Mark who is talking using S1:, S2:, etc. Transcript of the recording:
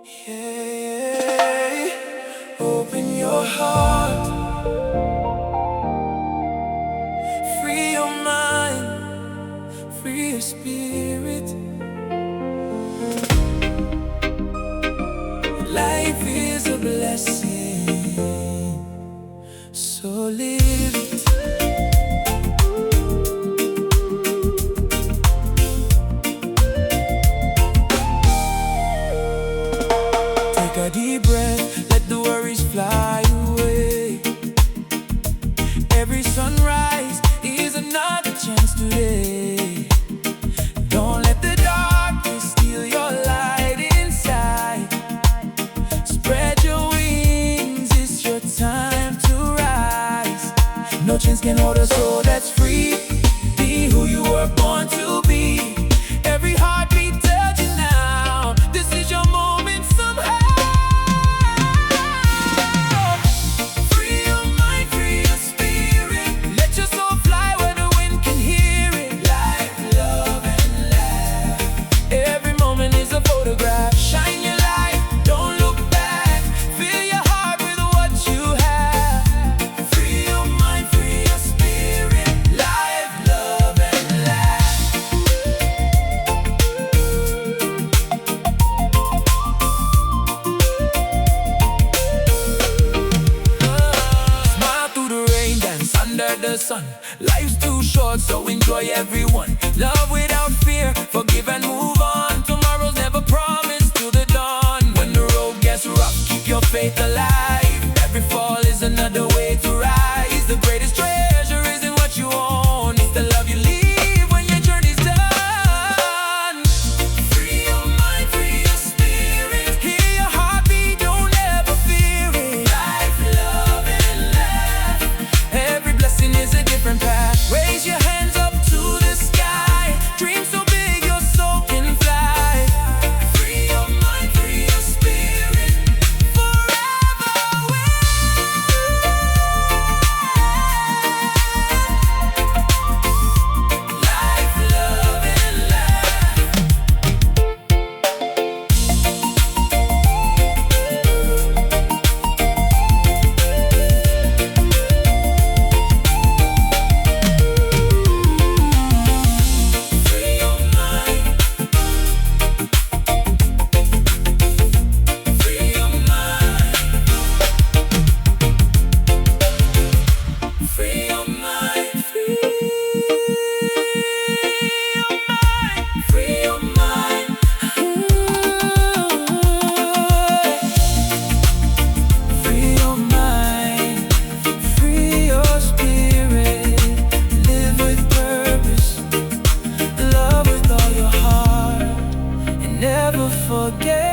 S1: Yeah, open your heart, free your mind, free your spirit. Life is a blessing, so live it. Take a deep breath, let the worries fly away. Every sunrise is another chance today. Don't let the darkness steal your light inside. Spread your wings, it's your time to rise. No chains can hold a soul that's free. Be who you were born to be. Every heartbeat tells you now, this is your moment somehow. Free your mind, free your spirit. Let your soul fly where the wind can hear it. Life, love, and laugh. Every moment is a photograph. Shine your light, don't look back. Fill your heart with what you have. Free your mind, free your spirit. Life, love, and laugh. Smile through the rain, dance under the sun. Life's too short, so enjoy everyone. Love without fear, forgive and move on. Tomorrow's never promised till the dawn. When the road gets rough, keep your faith alive. Every fall is another way to rise. The greatest treasure isn't what you own, it's the love you leave when your journey's done. Free your mind, free your spirit. Hear your heartbeat, don't ever fear it. Life, love, and laugh. Every blessing is a different path. Raise your hands up to the sky. Dream so big your soul can fly. Free your mind, free your spirit. Forever with life, love, and laugh. Free your mind. Free your mind. Free your mind. Free your mind. Free your mind. Free your spirit. Live with purpose. Love with all your heart. And never forget